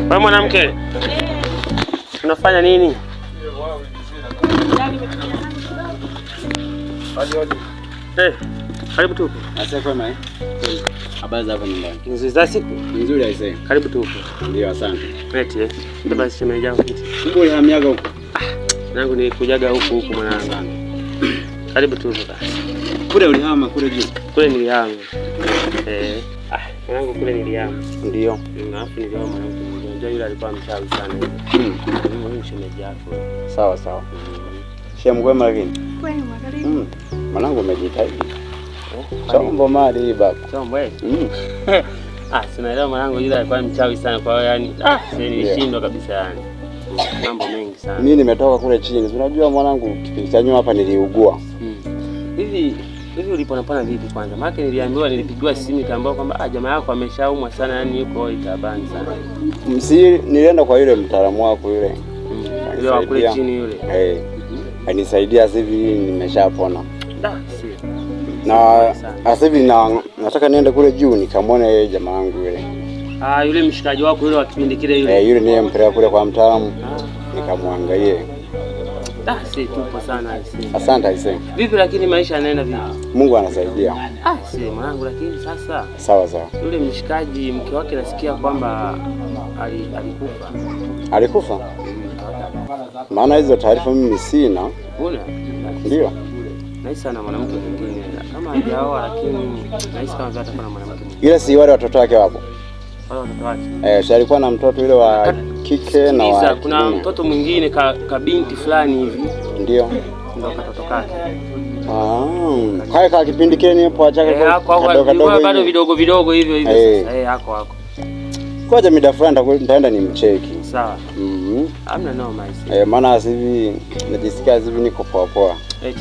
Wewe mwanamke, unafanya nini? Karibu tupo. Asante kwa mai. Habari za hapo nyumbani? Nzuri za siku? Nzuri aisee. Karibu tupo. Ndio, asante. Eti ndio basi shemeji kiti. Mbona unahamiaga huko? Nangu nilikujaga huku mwanangu. Karibu tupo basi. Kule ulihama kule juu? Kule nilihama. Mwanangu kule nilihama. Ndio. Alafu nilihama mwanangu. Unajua yule alikuwa mchawi sana hivi. Mimi shemeji yako. Sawa sawa. Shemu kwema lakini? Kwema karibu. Mwanangu umejitahidi. Chombo mali baba. Chombo sinaelewa mwanangu yule alikuwa mchawi sana kwa hiyo yani nilishindwa kabisa yani. Mambo mengi sana. Mimi nimetoka kule chini. Unajua mwanangu kipindi cha nyuma hapa niliugua. Hivi uliponapona vipi kwanza? Maana niliambiwa nilipigiwa simu nikaambiwa kwamba jamaa yako ameshaumwa sana yani yuko itabani sana. Nilienda kwa yule mtaalamu wako yule. Yule wa kule chini yule. Anisaidia sasa hivi nimeshapona. Na sasa hivi nataka niende kule juu nikamwone yeye jamaa wangu yule. Yule mshikaji wako yule wa kipindi kile yule. Yule niye mpeleka kule kwa mtaalamu. Nikamwangalie. Tupo sana aisee. Asante aisee. Vipi lakini maisha yanaenda vipi? Mungu anasaidia. Mwanangu lakini sasa. Sawa sawa. Yule mshikaji mke wake nasikia kwamba alikufa. Alikufa? Maana hizo taarifa mimi sina. Una? Ndio. Naisi sana mwanamke mwingine. Kama hajaoa lakini naisi kama atakuwa na mwanamke mwingine. Ile si wale watoto wake wapo. Wale watoto wake. Si alikuwa na mtoto yule wa kike na wa kuna mtoto mwingine ka binti fulani hivi. Ndio. Ndio katoto kake. Kwa kipindi kile hapo achaka kwa bado vidogo hivyo sasa. Hako. Ngoja mida fulani nitaenda nimcheki. Sawa. Hamna noma hizi. Maana hivi najisikia hivi niko poa. Eti.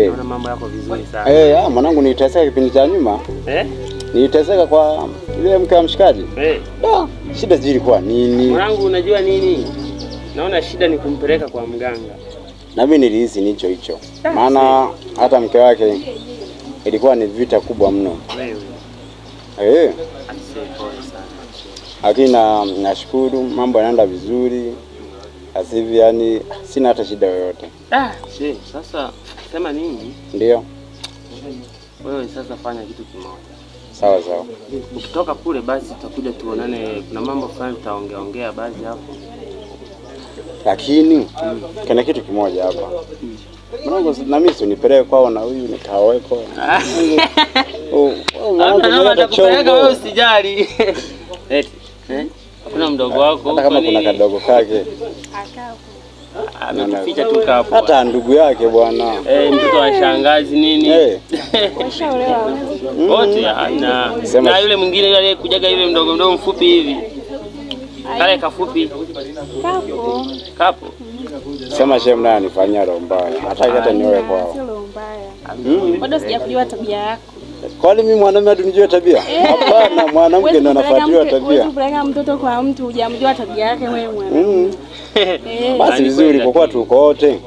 Naona mambo yako vizuri sana. Mwanangu niliteseka kipindi cha nyuma. Niliteseka kwa yule mke wa mshikaji. Shida zilikuwa nini? Mwanangu unajua nini? Naona shida ni kumpeleka kwa mganga. Na mimi nilihisi nicho hicho. Maana hata mke wake ilikuwa ni vita kubwa mno. Lakini nashukuru mambo yanaenda vizuri. Asivi yani sina hata shida yoyote. Sasa sema nini? Ndio. Wewe sasa fanya kitu kimoja. Sawa. Ukitoka kule basi tutakuja tuonane, kuna mambo fulani tutaongea baadhi hapo. Lakini kuna kitu kimoja hapa. Mwanangu na mimi unipeleke kwao na huyu nikaweko. Wewe usijali. Kuna mdogo wako hata kama kuna kadogo kake. Ameficha tu hapo. Hata ndugu yake bwana. Mtoto wa shangazi nini? Washaolewa wote na yule mwingine yule aliyekujaga yule mdogo mfupi hivi. Kale kafupi. Kapo. Sema shem naye anifanyia roho mbaya. Hata nioe kwao. Sio roho mbaya. Bado sijakujua tabia yako. Kwani mimi mwanamume hadi nijue tabia? Hapana, mwanamke ndo anafuatilia tabia. Wewe unapeleka mtoto kwa mtu hujamjua tabia yake wewe mwanamke. Basi vizuri kwa kuwa tuko wote.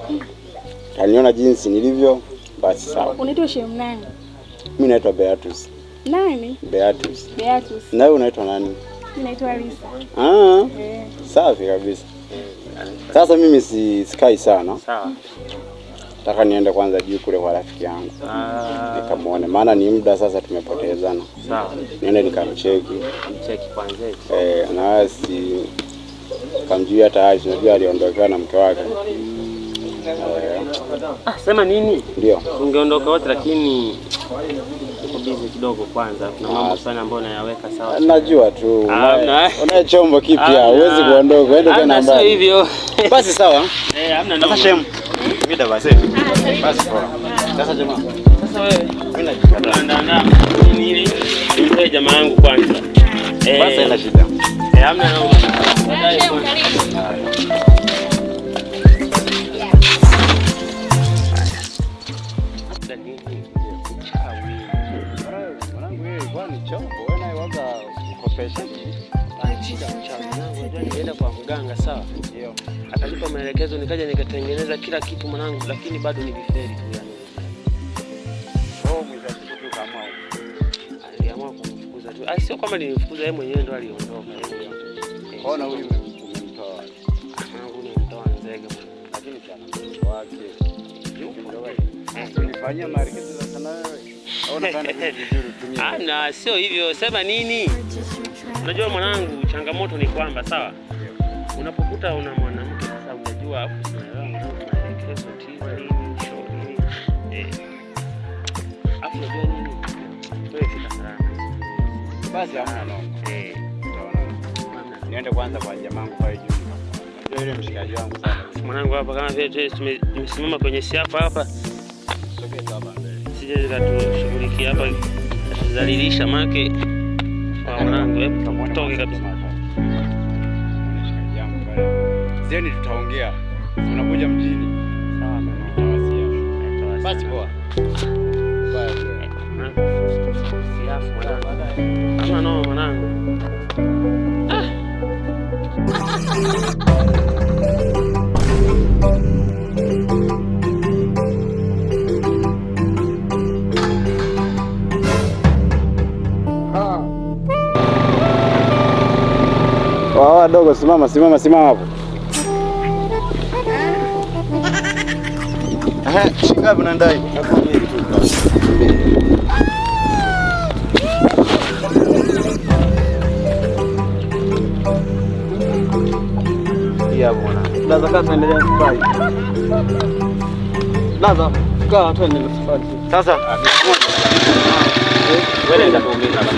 Kaniona jinsi nilivyo, basi sawa. Unaitwa shem nani? Mimi naitwa Beatus. Nani? Beatus. Beatus. Na wewe unaitwa nani? Mimi naitwa Lisa. Safi kabisa. Sasa mimi sikai sana. Sawa. Nataka niende kwanza juu kule kwa rafiki yangu. Nikamuone maana ni muda sasa tumepotezana. Sawa. Niende nikamcheki. Mcheki kwanza. Na kamjua tayari unajua aliondokewa na mke wake. Sema nini? Ndio. Ungeondoka wote lakini uko busy kidogo kwanza. Kuna mambo sana ambayo nayaweka sawa. Najua tu. Una chombo kipya, huwezi kuondoka. Uende tena mbali. Sio hivyo. Basi sawa. Hamna noma. Sasa shem. Vida basi. Basi poa. Sasa jamaa. Sasa wewe mimi najiandaa nini ili jamaa yangu kwanza. Basi haina shida. Hamna noma. Baadaye nienda kwa mganga sawa. Ndio. Akanipa maelekezo nikaja nikatengeneza kila kitu mwanangu, lakini bado ni viferi tu yani. Mwisho kama aliamua kumfukuza tu. Sio kama nilimfukuza yeye mwenyewe ndo aliondoka yeye. Kwaona huyu umemtoa. Huyu nimemtoa Nzega lakini cha wake. Unifanyia marekebisho sana wewe. Au unafanya vizuri tumie. Na sio hivyo, sema nini? Unajua mwanangu, changamoto ni kwamba sawa. Unapokuta una mwanamke sasa unajua hapo maelekezo tiza nini show nini. Hapo unajua nini? Wewe fika salama. Basi hamna noma. Niende kwanza kwa jamangu pale juu. Unajua yule mshikaji wangu sana. Mwanangu hapa kama vile tumesimama kwenye siapa hapa. Sogea hapa mbele. Sije tukashughulikia hapa kudhalilisha make. Mwanangu hebu toke kabisa. Mshikaji wangu pale. Zioni tutaongea. Unakuja mjini. Sawa mama. Basi poa. Bye. Siafu mwanangu. Ama no mwanangu. Dogo, simama hapo. Shika hapo na ndai. Hapo ni kitu. Ya bwana. Laza kaa tuendelee safari. Laza kaa tuendelee safari. Sasa wewe nenda tuongeza hapa.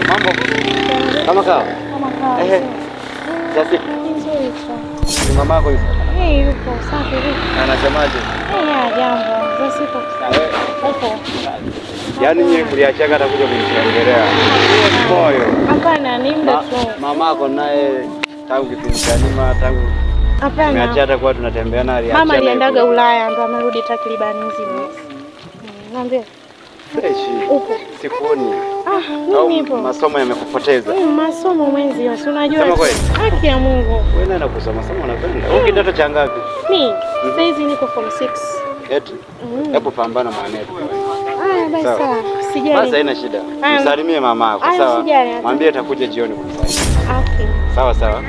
Mambo kama kawa. Sasa Nzuri tu. ni mamako yupo. Yupo safi vipi? Anasemaje? Jambo. Za siku. Upo. Yaani nyinyi mliachaka atakuja kuniongelea. Moyo. Hapana, ni muda tu. Mamako naye tangu kipindi cha nyuma tangu hapana. Niacha hata kwa tunatembeana aliacha. Mama aliendaga Ulaya ndo amerudi takriban mwezi. Niambie. Fresh. Upo. Sikuoni. Mimi nipo. Masomo yamekupoteza. Masomo mwenzi, si unajua. Sema kweli. Haki ya Mungu. Wewe nenda kusoma somo unapenda. Wewe kidato cha ngapi? Mimi sasa hizi niko form 6. Eti. Hebu pambana mwanetu. Basi sawa. Sijali. Basi haina shida. Msalimie mamako, sawa? Mwambie atakuja jioni kumsaidia. Okay. Sawa.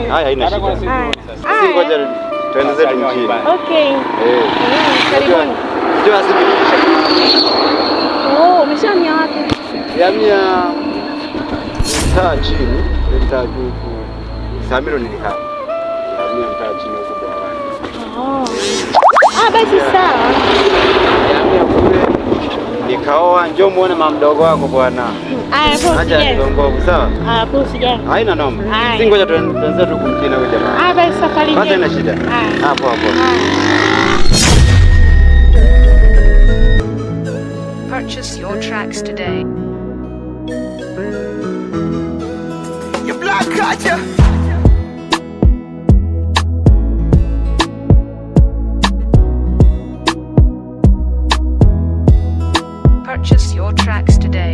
Haya haina shida. Sisi ngoja tuende zetu mjini. Okay. Karibuni. Ndio asibitisha. Umeshamia wapi? Yamia mtaa chini, mtaa juu. Samiro nilikaa. Yamia mtaa chini huko bwana. Basi sawa. Yamia kule nikaoa, njoo muone mama mdogo wako bwana. Poa. Acha niongoe, sawa? Poa sijana. Haina noma. Si ngoja tuanze tu kumkina huyo jamaa. Basi safari njema. Basi haina shida. Poa. Purchase your tracks today. Your blood culture. Purchase your tracks today.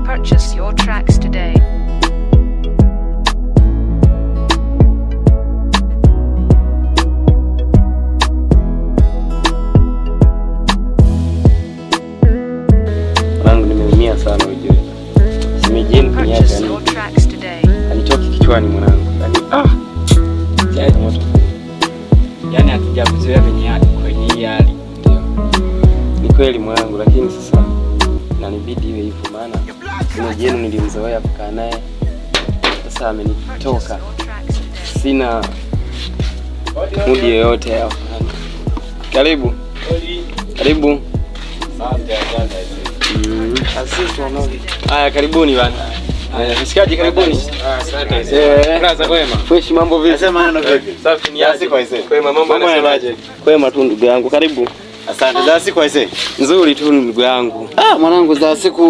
Purchase your tracks today. Wangu nimeumia sana ujue. Simejeni kuniacha yani. Anitoki kichwani mwanangu. Yaani moto. Yaani hatujakuzoea kwenye hii hali. Ndio. Ni kweli mwanangu lakini sasa inanibidi iwe hivyo maana simejeni nilimzoea kukaa naye. Sasa amenitoka. Sina mudi yoyote hapo. Karibu. Asante. Asante wanaoje. Haya karibuni bana. Haya mshikaji karibuni. Asante. Braza kwema. Fresh mambo vipi? Sema neno vipi? Safi ni aje? Kwema mambo yanasemaje? Kwema tu ndugu yangu karibu. Asante. Za siku aisee. Nzuri tu ndugu yangu. Mwanangu za siku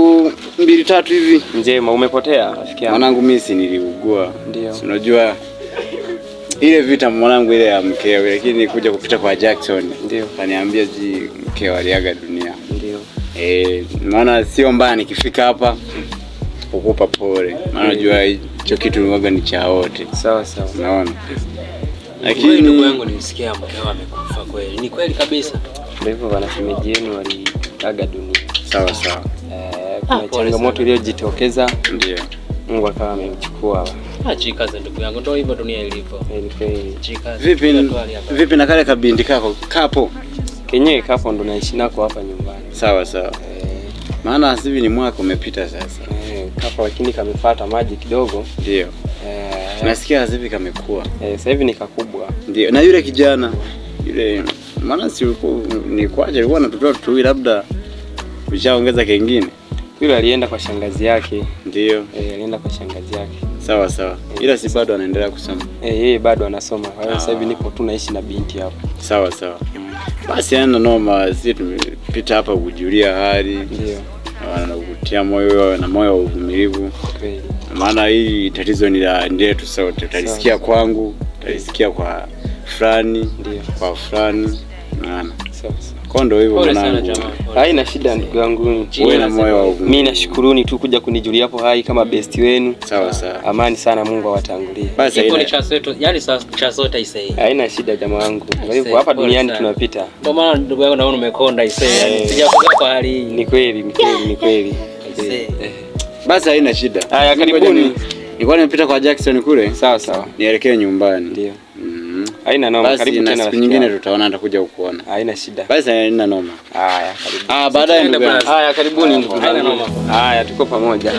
2-3 hivi. Njema umepotea rafiki yangu. Mwanangu mimi si niliugua. Ndio. Unajua ile vita mwanangu ile ya mkeo lakini kuja kupita kwa Jackson. Ndio. Kaniambia mkeo aliaga dunia. Ndio. Maana sio mbaya nikifika hapa kukupa pole. Maana najua hicho kitu huwaga ni cha wote. Sawa sawa. Unaona? Lakini ndugu yangu nilisikia mkeo amekufa kweli. Ni kweli kabisa. Ndio hivyo bwana, shemeji yenu waliaga dunia. Sawa sawa. Kuna changamoto iliyojitokeza, ndio Mungu akawa amemchukua. Jikaze ndugu yangu, ndio hivyo dunia ilivyo. Jikaze. Vipi na kale kabindi kako kapo? Kenyewe kapo ndo naishi nako hapa nyumbani. Sawa sawa. Maana hivi ni mwaka umepita sasa. Kapo lakini kamefuata maji kidogo. Ndio. Nasikia hivi kamekua. Sasa hivi ni kakubwa. Ndio. Na yule kijana yule maana si ni kwaje alikuwa anatotoa tu labda ushaongeza kingine. Yule alienda kwa shangazi yake. Ndio. Alienda kwa shangazi yake. Sawa sawa. Ila si bado anaendelea kusoma. Yeye bado anasoma. Kwa hiyo sasa hivi nipo tu naishi na binti hapa. Sawa sawa. Basi ana noma, sisi tumepita hapa kujulia hali. Ndio. Na kutia moyo na moyo wa uvumilivu. Kweli. Maana hii tatizo ni la ndetu sote. Utalisikia kwangu, utalisikia kwa fulani, ndio. Kwa fulani. Maana. Sawa. Kondo hivyo mwanangu. Haina shida ndugu yangu. Wewe na moyo wa uvumilivu. Mimi nashukuruni tu kuja kunijulia hapo hai kama best wenu. Sawa sawa. Amani sana, Mungu awatangulie. Basi haina cha sote, yani cha sote isei. Haina shida jamaa wangu. Kwa hivyo hapa duniani tunapita. Ndio maana ndugu yangu naona umekonda isei. Sijakuza kwa hali hii. Ni kweli. Basi haina shida. Haya, karibuni. Nilikuwa nimepita kwa Jackson kule. Sawa. Nielekee nyumbani. Ndio. Haina noma, karibu tena. Siku nyingine tutaona, nitakuja kukuona. Haina shida. Basi haina noma. Haya, karibu. Baadaye ndugu yangu. Haya, karibuni ndugu yangu. Haya, tuko pamoja.